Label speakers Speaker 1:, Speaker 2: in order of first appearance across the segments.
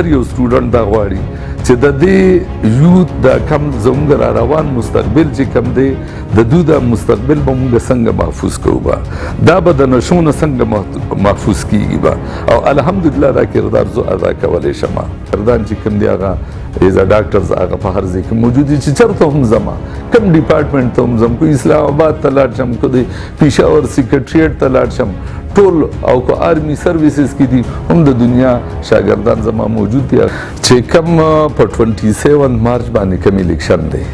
Speaker 1: هر یو سټوډنټ دا غواړي چې د دې یوت دا کم زموږ را روان مستقبل چې کم دی د دوی د مستقبل به موږ څنګه محفوظ کوو به دا به د نشو نه څنګه محفوظ کیږي به او الحمدلله دا کردار زه ادا کولی شم کردان چې کوم دی هغه ایز ا ډاکټرز هغه په هر ځای کې موجود دي چې چېرته هم ځم کوم ډپارټمنټ ته هم ځم که اسلام آباد ته لاړ شم که د پېښور سیکرټریټ ته لاړ شم ټول او که آرمي سروسز کې دي هم د دنیا شاګردان زما موجود دي چې کوم په 27 مارچ باندې کوم الیکشن دی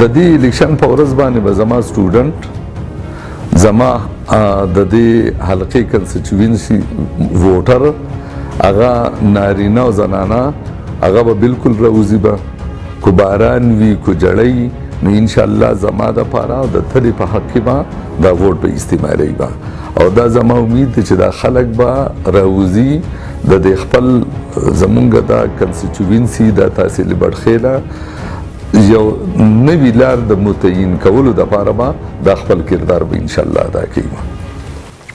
Speaker 1: د دې الیکشن په ورځ باندې به زما سټوډنټ زما د دې حلقې کنسټیچوینسي ووټر هغه نارینه او زنانه هغه به بالکل راوځي به که باران وي که جړی نو انشاءالله زما دپاره او د تلې په حق کې به دا ووټ به استعمالوي به او دا زما امید دی چې دا خلک به راوځي د دې خپل زمونږ دا کنسټیچوینسي دا تحصیل بډخیله یو نوي لار د متعین کولو دپاره به دا خپل کردار به انشاءالله ادا کوي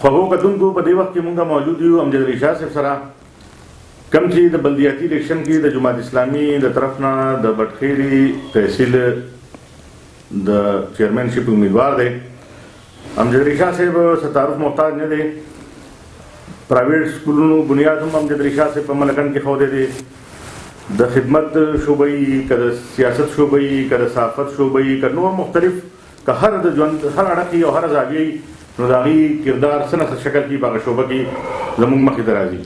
Speaker 2: خوږو کتونکو په دې وخت کې مونږ موجود یو امجد علي شاه صاحب سره کوم چې د بلدیاتي الیکشن کې د جماعت اسلامي د طرف نه د بټخیري تحصیل د چیرمنشپ امیدوار دی امجد علي شاه صاحب ستعارف محتاج نه دی پرایویټ سکولونو بنیاد هم امجد علي شاه صاحب په ملکن کې ښودی دی د خدمت شعبې که د سیاست شعبې که د صحافت شعبې که نور مختلف که هر د ژوند هر اړخ او هر زاویې نو د هغې کردار څه نه څه شکل کې په هغه شعبه کې زموږ مخې ته راځي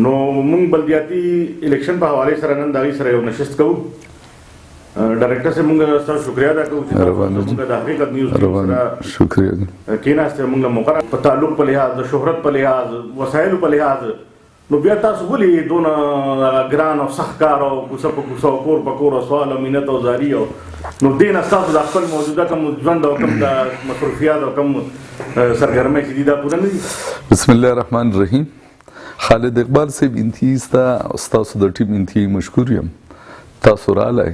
Speaker 2: نو موږ بلدیاتي الیکشن په حوالې سره نن د هغې سره یو نشست کوو ډایرکټر صاحب موږ ستاسو شکریه ادا کوو چې موږ د حقیقت نیوز سره کېناستئ موږ له مقرر په تعلق په لحاظ د شهرت په لحاظ وسایلو په لحاظ نو بیا تاسو ولې دونه ګران او سخت کار او کوڅه په کوڅه او کور په کور او سوال او مینت او زاري او نو دې نه ستاسو د خپل موجوده کوم ژوند او کوم د مصروفیات او کوم سرګرمۍ چې دي دا پوره نه دي
Speaker 1: بسم الله الرحمن الرحیم خالد اقبال صاحب انتهایی ستا او ستاسو د ټیم انتهایی مشکور یم تاسو رالی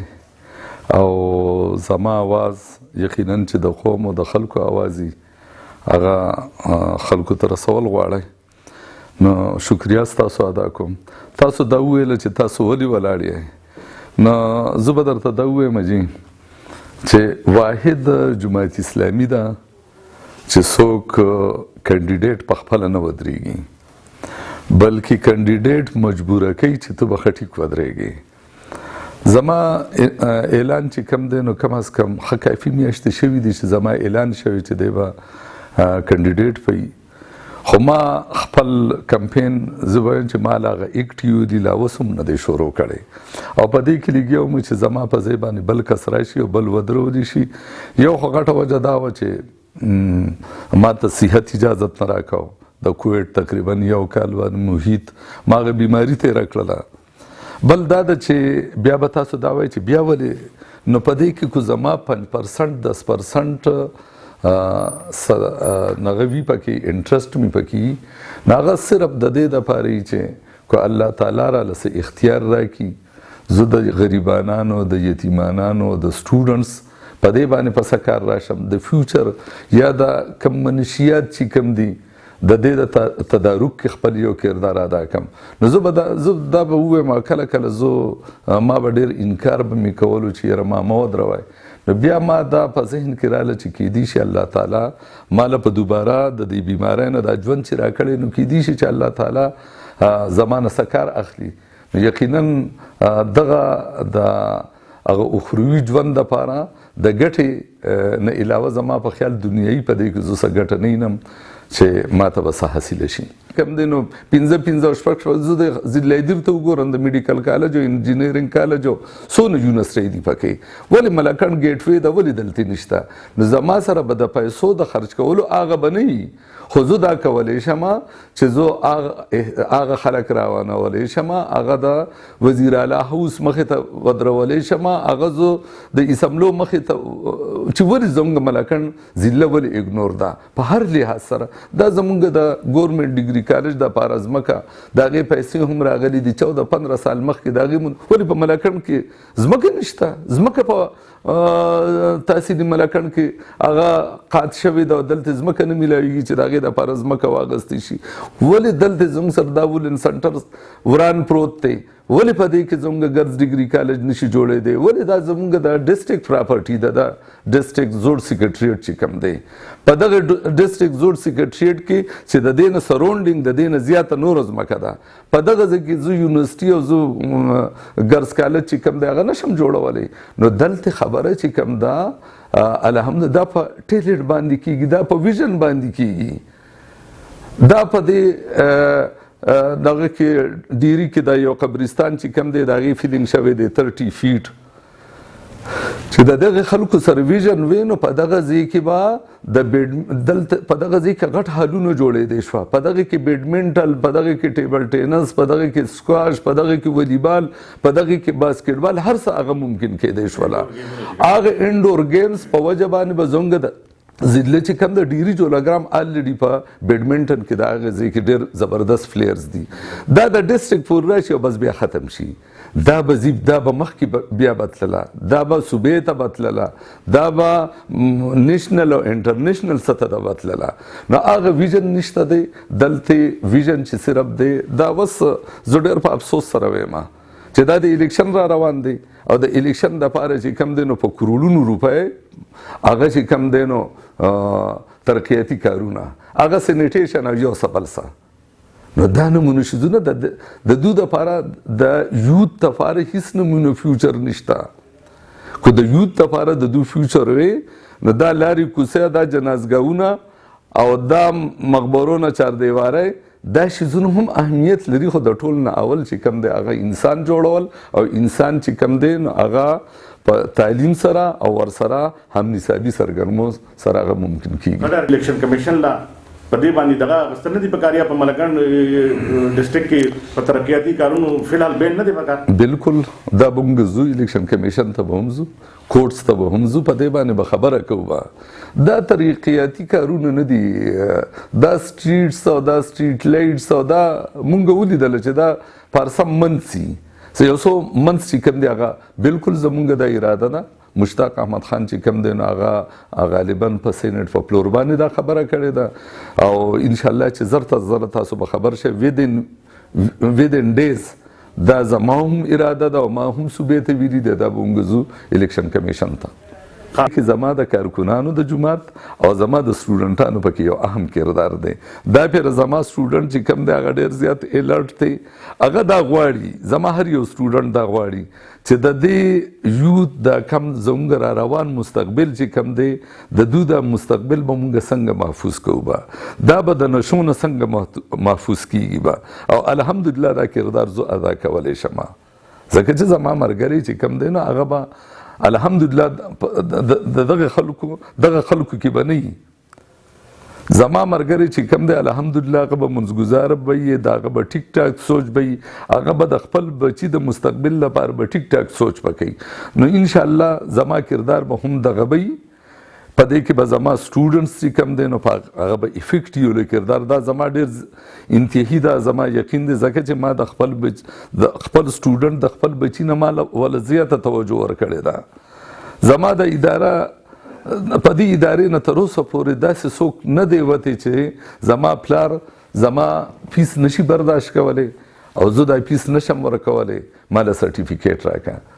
Speaker 1: او زما آواز یقینا چې د قوم او د خلکو آواز هغه خلکو ته رسول غواړئ نو شکریه ستاسو ادا کوم تاسو دا وویله چې تاسو ولې ولاړ یې نو زه به درته دا ووایم جي چې واحد جماعت اسلامي ده چې څوک کینډیډیټ په خپله نه ودرېږي بلکې کینډیډیټ مجبوره کوي چې ته به خټیک ودرېږې زما اعلان چې کم دی نو کم از کم ښه کافي میاشتې شوي دي چې زما اعلان شوی چې دی به کینډیډیټ وي خو ما خپل کمپین زه وایم چې ما لا هغه ایکټیو دي لا اوس هم نه دی شروع کړی او په دې کې لګیا وم چې زما په ځای باندې بل کس راشي او بل ودرولی شي یو خو غټه وجه دا وه چې ما ته صحت اجازت نه راکاو د کوویډ تقریبا یو کال باندې محیط ما هغه بیماري تېره کړله بل دا ده چې بیا به تاسو دا وایئ چې بیا ولې نو په دې کې کو زما 5% 10% نغه وي پکې انټرسټ مې پکې نو هغه صرف د دې دپاره چې که الله تعالی را له اختیار راکړي زه د غریبانانو د یتیمانانو د سټوډنټس په دې باندې په څه کار راشم د فیوچر یا د کم منشیات چې کم دي د دې د تدارک کې خپل یو کردار ادا کړم نو زه دا به ووایم کله کله زه ما به ډېر انکار به مې کولو چې یاره ما مه ودروئ نو بیا ما دا په ذهن کې راغله چې کیدی شي الله تعالی ما له په دوباره د دې بیمارۍ نه دا ژوند چې راکړی نو کیدی شي چې الله تعالی زما نه څه کار اخلي نو یقینا دغه د هغه اخروي ژوند دپاره د ګټې نه علاوه زما په خیال دنیایي په دې کې زه څه ګټه نه وینم چې ما ته به څه حاصله شي کم دی نو 15 شپږ زه د ضلع دیر ته وګورم د میډیکل کالج او انجینرینګ کالج او څونه یونیورسټۍ دي پکې ولې ملکن ګیټ وی ده ولې دلته نشته نو زما سره به د پیسو د خرج کولو هغه به نه وي خو زه دا کولی شم چې زه هغه خلک راوانولی شم هغه د وزیر اعلی هاوس مخې ته ودرولی شم هغه زه د اسمبلو مخې ته چې ولې زموږ ملکن ضلع ولې اګنور ده په هر لحاظ سره دا زموږ د ګورنمنټ ډیګري کالج د پاره ځمکه د هغې پیسې هم راغلي دي 14-15 سال مخکې د هغې ولې په ملاکنډ کې ځمکه نشته ځمکه په تحصیلي ملاکنډ کې هغه قات شوې ده دلته ځمکه نه میلاویږي چې د هغې دپاره ځمکه واخیستې شي ولې دلته زموږ سره دا وولن سنټر وران پروت دی ولې په دې کې زموږ ګرلز ډیګري کالج نشي جوړېدی ولې دا زموږ د ډسټرکټ پراپرټي ده دا ډسټرکټ زوړ سیکرټریټ چې کوم دی په دغه ډسټرکټ زوړ سیکرټریټ کې چې د دې نه سراونډینګ د دې نه زیاته نوره ځمکه ده په دغه ځای کې زه یونیورسټي او زه ګرلز کالج چې کوم دی هغه نشم جوړولی نو دلته خبره چې کوم ده الحمدلله دا په ټیلنټ باندې کېږي دا په ویژن باندې کېږي دا په دې دغه کې ډیری کې دا یو قبرستان چې کوم دی د هغې فیلینګ شوی دی 30 فیټ چې د دغه خلکو سره ویژن وي نو په دغه ځای کې به د دلته په دغه ځای کې غټ هالونه جوړېدی شوه په دغه کې بیډمنټل په دغه کې ټیبل ټینس په دغه کې سکواش په دغه کې والیبال په دغه کې باسکټبال هر څه هغه ممکن کېدی شوله هغه انډور گیمز په وجه باندې به زموږ د ضلع چې کوم د ډیری جولاګرام الریډي په بیډمنټن کې د هغه ځای کې ډېر زبردست پلیئرز دي دا د ډسټرکټ پورې راشي او بس بیا ختم شي دا به زی دا به مخکې بیا بتلله دا به صوبې ته بتلله دا به نیشنل او انټرنیشنل سطح ته بتلله نو هغه ویژن نشته دی دلته ویژن چې صرف دی دا اوس زه ډېر په افسوس سره وایم چې دا د الیکشن را روان دی او د الیکشن دپاره چې کوم دی نو په کروڑونو روپۍ هغه چې کوم دی نو ترقیاتي کارونه هغه سینیټیشن او یو څه بل څه نو دا نمونه شیزونه د دو دپاره د یوت دپاره هیڅ نمونه فیوچر نشته خو د یوت دپاره د دو فیوچر وی نو دا لارې کوڅه دا جنازګاهونه او دا مقبرونه چاردیواری دا شیزونه هم اهمیت لري خو د ټول نه اول چې کوم دی هغه انسان جوړول او انسان چې کوم دی نو هغه په تعلیم سره او ورسره هم نصابي سرګرمو سره هغه ممکن کیږي
Speaker 2: الیکشن کمیشن لا په دې باندې دغه غوښتنه نه دي پکاریا په ملګن ډسټرکټ کې په ترقیاتي کارونو فلحال بین نه دي پکار
Speaker 1: بالکل دا موږ زو الیکشن کمیشن ته به هم زو کورټس ته به هم زو په دې باندې به خبره کوو دا ترقیاتي کارونه نه دي دا سټریټس او دا سټریټ لایټس او دا موږ ولیدل چې دا پارسم منسي یو څو منس چې کوم دی هغه بالکل زموږ د اراده ده مشتاق احمد خان چې کوم دی نو هغه غالبا په سینټ په فلور باندې دا خبره کړې ده او انشاءالله چې زر ته زر تاسو به خبر شئ within days دا زما هم اراده ده او ما هم صوبې ته ویلي دی دا به موږ ځو الیکشن کمیشن ته کې زما د کارکونانو د جماعت او زما د سټوډنټانو پکې یو اهم کردار دی دا پیر زما سټوډنټ چې کوم دی هغه ډېر زیات الرټ دی هغه دا غواړي زما هر یو سټوډنټ دا غواړي چې د دې یوت د کم زموږ را روان مستقبل چې کوم دی د دو د مستقبل به موږ څنګه محفوظ کوو به دا به د نشو نه څنګه محفوظ کیږي به او الحمدلله دا کردار زه ادا کولی شم ځکه چې زما ملګري چې کوم دی نو هغه به الحمدلله دغه خلکو کې به نه وي زما ملګري چې کوم دی الحمدلله هغه به منځګزاره به وي د هغه به ټیک ټاک سوچ به وي هغه به د خپل بچي د مستقبل لپاره به ټیک ټاک سوچ به کوي نو انشاءالله زما کردار به هم دغه به وي په دې کې به زما سټوډنټس چې کوم دی نو هغه به افیکټیو کردار دا زما ډېر انتهایی دا زما یقین دی ځکه چې ما د خپل سټوډنټ د خپل بچي نه ما ول زیاته توجه ورکړې ده زما د اداره په دې ادارې نه تر اوسه پورې داسې څوک نه دی وتی چې زما پلار زما فیس نشي برداشت کولی او زه دا فیس نشم ورکولی ما له سرټیفیکیټ راکړه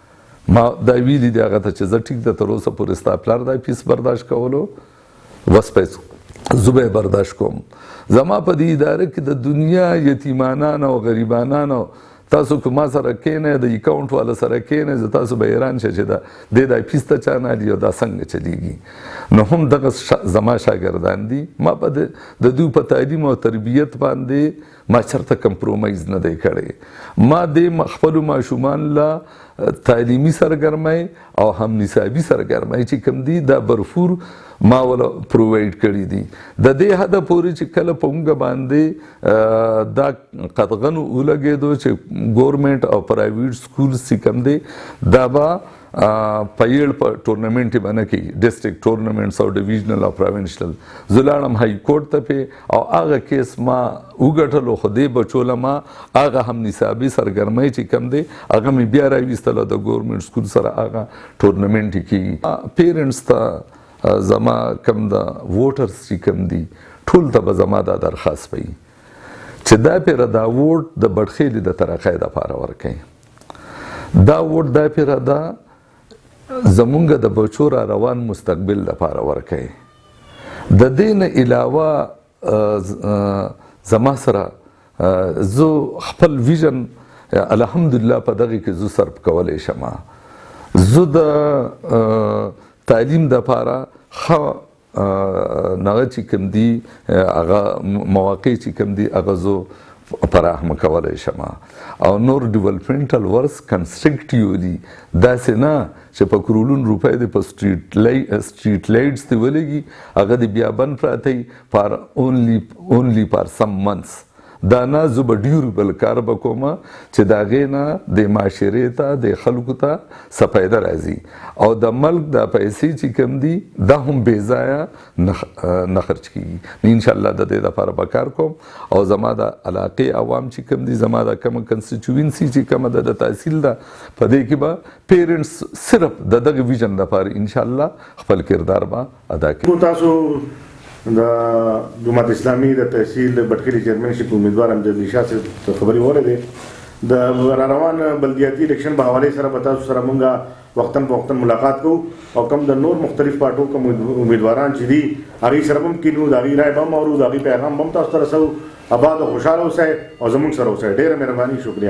Speaker 1: ما دا ویلي دی هغه ته چې زه ټیک ده تر اوسه پورې ستا پلار دا فیس برداشت کولو وس پیسو زه به برداشت کوم زما په دې اداره کې د دنیا یتیمانان او غریبانانو تاسو که ما سره کېنئ د اکاونټ والا سره کېنئ زه تاسو به حیران شئ چې د دا فیس ته چا نه اخلي او دا څنګه چلیږي نو هم دغه زما شاګردان دي ما په د دوی په تعلیم او تربیت باندې ما چرته کمپرومایز نه دی کړی ما د خپلو ماشومان له تعلیمي سرګرمۍ او هم نصابي سرګرمۍ چې کوم دي دا برفور ما ولا پرووایډ کړي دي د دې حد پورې چې کله په موږ باندې دا قطغن ولګېدو چې ګورمنټ او پرایویټ سکولز چې کوم دي دا به په په ټورنمنټ باندې کې ډیسټریکټ ټورنمنټس او ډیویژنل او پروینشل زلاړم های کورټ ته په او هغه کیس ما وګټلو خو دې بچوله ما هغه هم نصابي سرګرمۍ چې کم دی هغه مې بیا راویستله د ګورنمنټ سکول سره هغه ټورنمنټ کې پیرنټس ته زما کم د ووټرز چې کم دي ټول ته به زما دا درخواست وي چې دا پیره دا ووټ د بډخیلي د ترقۍ دپاره ورکوي دا ووټ دا پیره دا زمونږ د بچو را روان مستقبل لپاره ورکوي د دې نه علاوه زما سره زه خپل ویژن الحمدلله په دغه کې زه سرب کولی شم زه د تعلیم دپاره ښه نغه چې کوم دي هغه مواقع چې کوم دي هغه زه فراهم کولی شم او نور ډیولپمنټل ورکس کنسټرکټیولي داسې نه چې په کرولون روپۍ د په سټریټ لایټس دی ولګي هغه د بیابان پراته فار اونلی فار سم منثس دا نه زه به ډیوربل کار به کوم چې د هغې نه د معاشرې ته د خلکو ته څه فایده راځي او د ملک دا پیسې چې کوم دي دا هم بې ځایه نه خرچ کېږي انشاءالله د دې دپاره به کار کوم او زما د علاقې عوام چې کوم دي زما د کومه کنسټیچوینسي چې کومه د تحصیل ده په دې کې به پیرنټس صرف د دغه ویژن دپاره انشاءالله خپل کردار به ادا کوي
Speaker 2: تاسو د جماعت اسلامي د تحصیل بټخیلي چیرمنشپ امیدوار امجد علي شاه صاحب خبرې واورېدې د را روان بلدیاتي الیکشن په حوالې سره به تاسو سره مونږ وختن په وختن ملاقات کوو او کوم د نور مختلف پارټو کوم امیدواران چې دي هغې سره به هم کینو د هغې رایې به هم اورو د هغې پیغام به هم تاسو ته رسوو آباد او خوشحاله اوسئ او زموږ سره اوسئ ډېره مهرباني شکریه